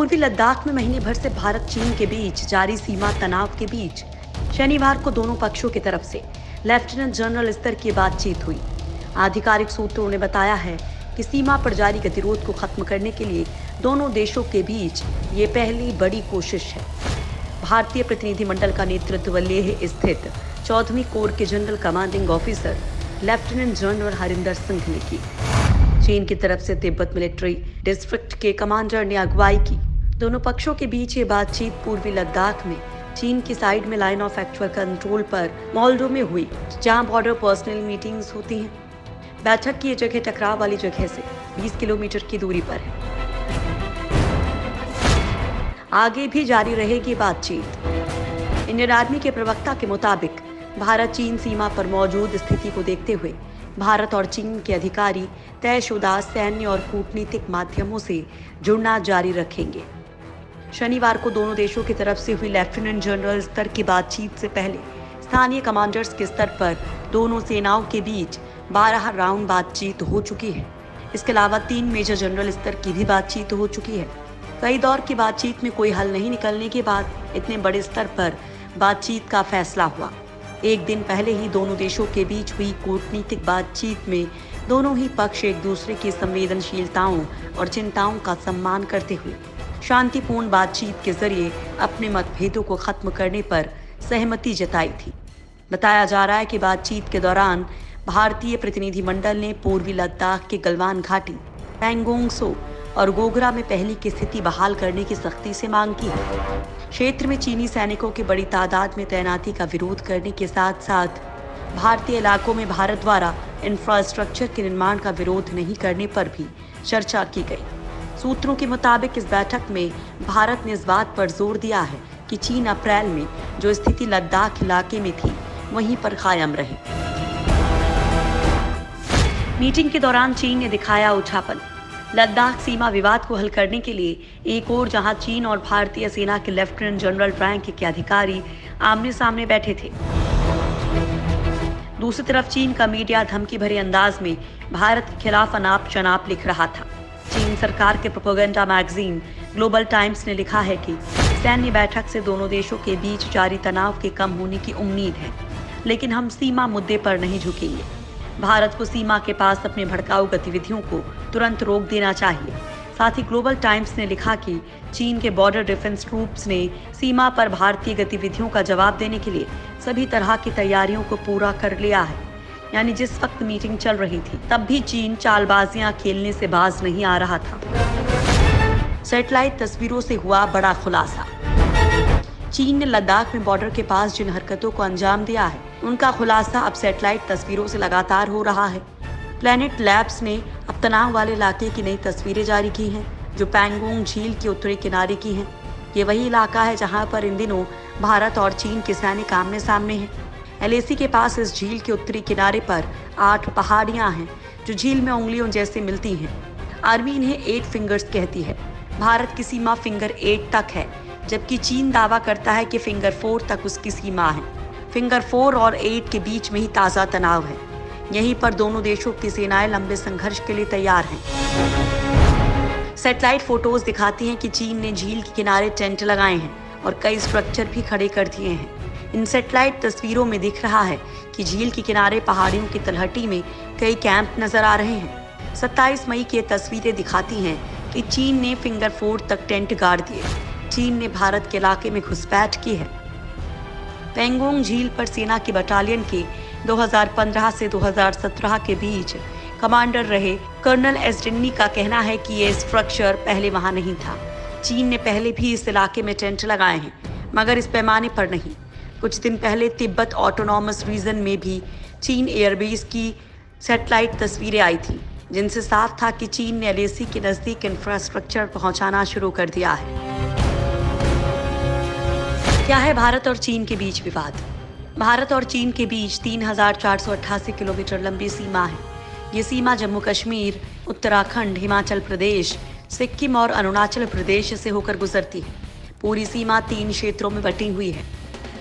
पूर्वी लद्दाख में महीने भर से भारत चीन के बीच जारी सीमा तनाव के बीच शनिवार को दोनों पक्षों की तरफ से लेफ्टिनेंट जनरल स्तर की बातचीत हुई। आधिकारिक सूत्रों ने बताया है कि सीमा पर जारी गतिरोध को खत्म करने के लिए दोनों देशों के बीच ये पहली बड़ी कोशिश है। भारतीय प्रतिनिधिमंडल का नेतृत्व लेह स्थित 14वीं कोर के general commanding officer lieutenant general Harinder Singh ने की। चीन की तरफ से तिब्बत मिलिट्री डिस्ट्रिक्ट के कमांडर ने अगुवाई की। दोनों पक्षों के बीच ये बातचीत पूर्वी लद्दाख में चीन की साइड में लाइन ऑफ एक्चुअल कंट्रोल पर मॉल्डो में हुई, जहां बॉर्डर पर्सनल मीटिंग्स होती हैं। बैठक की ये जगह टकराव वाली जगह से 20 किलोमीटर की दूरी पर है। आगे भी जारी रहेगी बातचीत। इंडियन आर्मी के प्रवक्ता के मुताबिक भारत चीन सीमा पर मौजूद स्थिति को देखते हुए भारत और चीन के अधिकारी तयशुदा सैन्य और कूटनीतिक माध्यमों से जुड़ना जारी रखेंगे। शनिवार को दोनों देशों की तरफ से हुई लेफ्टिनेंट जनरल स्तर की बातचीत से पहले स्थानीय कमांडर्स के स्तर पर दोनों सेनाओं के बीच 12 राउंड बातचीत हो चुकी है। इसके अलावा 3 मेजर जनरल स्तर की भी बातचीत हो चुकी है। कई दौर की बातचीत में कोई हल नहीं निकलने के बाद इतने बड़े स्तर पर बातचीत का फैसला हुआ। एक दिन पहले ही दोनों देशों के बीच हुई कूटनीतिक बातचीत में दोनों ही पक्ष एक दूसरे की संवेदनशीलताओं और चिंताओं का सम्मान करते हुए शांतिपूर्ण बातचीत के जरिए अपने मतभेदों को खत्म करने पर सहमति जताई थी। बताया जा रहा है कि बातचीत के दौरान भारतीय प्रतिनिधिमंडल ने पूर्वी लद्दाख के गलवान घाटी, पैंगोंग सो और गोगरा में पहले की स्थिति बहाल करने की सख्ती से मांग की है। क्षेत्र में चीनी सैनिकों की बड़ी तादाद में तैनाती का विरोध करने के साथ साथ भारतीय इलाकों में भारत द्वारा इंफ्रास्ट्रक्चर के निर्माण का विरोध नहीं करने पर भी चर्चा की गई। सूत्रों के मुताबिक इस बैठक में भारत ने इस बात पर जोर दिया है कि चीन अप्रैल में जो स्थिति लद्दाख इलाके में थी वहीं पर कायम रहे। मीटिंग के दौरान चीन ने दिखाया उठापन। लद्दाख सीमा विवाद को हल करने के लिए एक और जहां चीन और भारतीय सेना के लेफ्टिनेंट जनरल रैंक के अधिकारी आमने सामने बैठे थे, दूसरी तरफ चीन का मीडिया धमकी भरे अंदाज में भारत के खिलाफ अनाप शनाप लिख रहा था। चीन सरकार के प्रोपेगेंडा मैगजीन ग्लोबल टाइम्स ने लिखा है कि सैन्य बैठक से दोनों देशों के बीच जारी तनाव के कम होने की उम्मीद है, लेकिन हम सीमा मुद्दे पर नहीं झुकेंगे। भारत को सीमा के पास अपने भड़काऊ गतिविधियों को तुरंत रोक देना चाहिए। साथ ही ग्लोबल टाइम्स ने लिखा कि चीन के बॉर्डर डिफेंस ट्रूप्स ने सीमा पर भारतीय गतिविधियों का जवाब देने के लिए सभी तरह की तैयारियों को पूरा कर लिया है। यानी जिस वक्त मीटिंग चल रही थी तब भी चीन चालबाजियां खेलने से बाज नहीं आ रहा था। सैटेलाइट तस्वीरों से हुआ बड़ा खुलासा। चीन ने लद्दाख में बॉर्डर के पास जिन हरकतों को अंजाम दिया है उनका खुलासा अब सैटेलाइट तस्वीरों से लगातार हो रहा है। प्लैनेट लैब्स ने अब तनाव वाले इलाके की नई तस्वीरें जारी की हैं जो पैंगोंग झील के उत्तरी किनारे की हैं। ये वही इलाका है जहां पर इन दिनों भारत और चीन के सैनिक आमने सामने हैं। LAC के पास इस झील के उत्तरी किनारे पर 8 पहाड़ियां हैं जो झील में उंगलियों जैसे मिलती हैं। आर्मी इन्हें 8 फिंगर्स कहती है। भारत की सीमा फिंगर 8 तक है, जबकि चीन दावा करता है कि फिंगर 4 तक उसकी सीमा है। फिंगर 4 और 8 के बीच में ही ताज़ा तनाव है। यहीं पर दोनों देशों की सेनाएं लंबे संघर्ष के लिए तैयार हैं। सैटेलाइट फोटोज दिखाती हैं कि चीन ने झील के किनारे टेंट लगाए हैं और कई स्ट्रक्चर भी खड़े कर दिए हैं। इन सैटेलाइट तस्वीरों में दिख रहा है कि झील के किनारे पहाड़ियों की तलहटी में कई कैंप नजर आ रहे हैं। 27 मई की तस्वीरें दिखाती हैं कि चीन ने फिंगर 4 तक टेंट गाड़ दिए। चीन ने भारत के इलाके में घुसपैठ की है। पैंगोंग झील पर सेना की बटालियन के 2015 से 2017 के बीच कमांडर रहे कर्नल एस डिन्नी का कहना है कि ये स्ट्रक्चर पहले वहां नहीं था। चीन ने पहले भी इस इलाके में टेंट लगाए हैं, मगर इस पैमाने पर नहीं। कुछ दिन पहले तिब्बत ऑटोनॉमस रीजन में भी चीन एयरबेस की सैटेलाइट तस्वीरें आई थी, जिनसे साफ था कि चीन ने LAC के नजदीक इंफ्रास्ट्रक्चर पहुंचाना शुरू कर दिया है। क्या है भारत और चीन के बीच विवाद? भारत और चीन के बीच 3,488 किलोमीटर लंबी सीमा है। ये सीमा जम्मू कश्मीर, उत्तराखंड, हिमाचल प्रदेश, सिक्किम और अरुणाचल प्रदेश से होकर गुजरती है। पूरी सीमा 3 क्षेत्रों में बटी हुई है।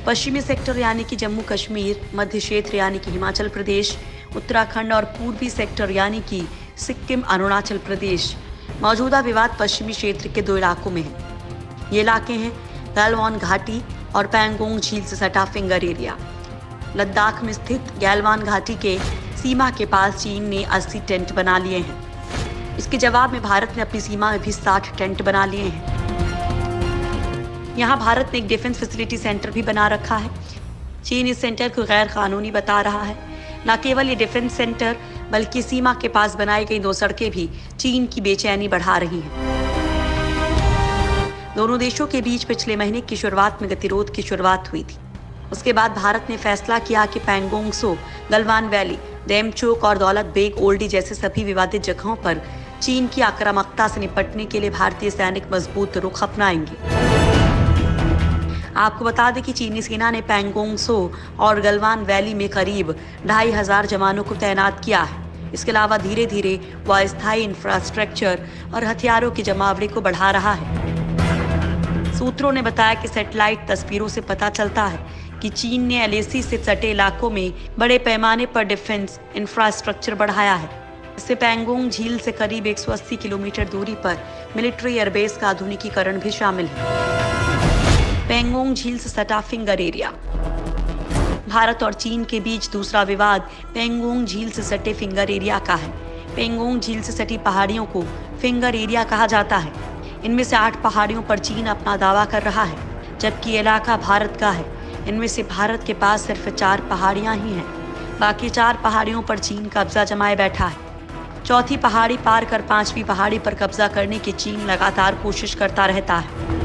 पश्चिमी सेक्टर यानी कि जम्मू कश्मीर, मध्य क्षेत्र यानी कि हिमाचल प्रदेश, उत्तराखंड और पूर्वी सेक्टर यानी कि सिक्किम, अरुणाचल प्रदेश। मौजूदा विवाद पश्चिमी क्षेत्र के 2 इलाकों में है। ये इलाके हैं गैलवान घाटी और पैंगोंग झील से सटा फिंगर एरिया। लद्दाख में स्थित गैलवान घाटी के सीमा के पास चीन ने 80 टेंट बना लिए हैं। इसके जवाब में भारत ने अपनी सीमा में भी 60 टेंट बना लिए हैं। यहाँ भारत ने एक डिफेंस फैसिलिटी सेंटर भी बना रखा है। चीन इस सेंटर को गैर कानूनी बता रहा है। न केवल ये डिफेंस सेंटर बल्कि सीमा के पास बनाई गई 2 सड़कें भी चीन की बेचैनी बढ़ा रही हैं। दोनों देशों के बीच पिछले महीने की शुरुआत में गतिरोध की शुरुआत हुई थी। उसके बाद भारत ने फैसला किया कि पैंगोंग त्सो, गलवान वैली, डेमचोक और दौलत बेग ओल्डी जैसे सभी विवादित जगहों पर चीन की आक्रामकता से निपटने के लिए भारतीय सैनिक मजबूत रुख अपनाएंगे। आपको बता दें कि चीनी सेना ने पैंगोंग त्सो और गलवान वैली में करीब 2500 जवानों को तैनात किया है। इसके अलावा धीरे धीरे वह अस्थायी इंफ्रास्ट्रक्चर और हथियारों की जमावड़ी को बढ़ा रहा है। सूत्रों ने बताया कि सैटेलाइट तस्वीरों से पता चलता है कि चीन ने LAC से सटे इलाकों में बड़े पैमाने पर डिफेंस इंफ्रास्ट्रक्चर बढ़ाया है। इससे पैंगोंग झील से करीब 180 किलोमीटर दूरी पर मिलिट्री एयरबेस का आधुनिकीकरण भी शामिल है। पैंगोंग झील से सटा फिंगर एरिया। भारत और चीन के बीच दूसरा विवाद पैंगोंग झील से सटे फिंगर एरिया का है। पैंगोंग झील से सटी पहाड़ियों को फिंगर एरिया कहा जाता है। इनमें से 8 पहाड़ियों पर चीन अपना दावा कर रहा है, जबकि ये इलाका भारत का है। इनमें से भारत के पास सिर्फ 4 पहाड़ियां ही हैं। बाकी 4 पहाड़ियों पर चीन कब्जा जमाए बैठा है। चौथी पहाड़ी पार कर 5वीं पहाड़ी पर कब्जा करने की चीन लगातार कोशिश करता रहता है।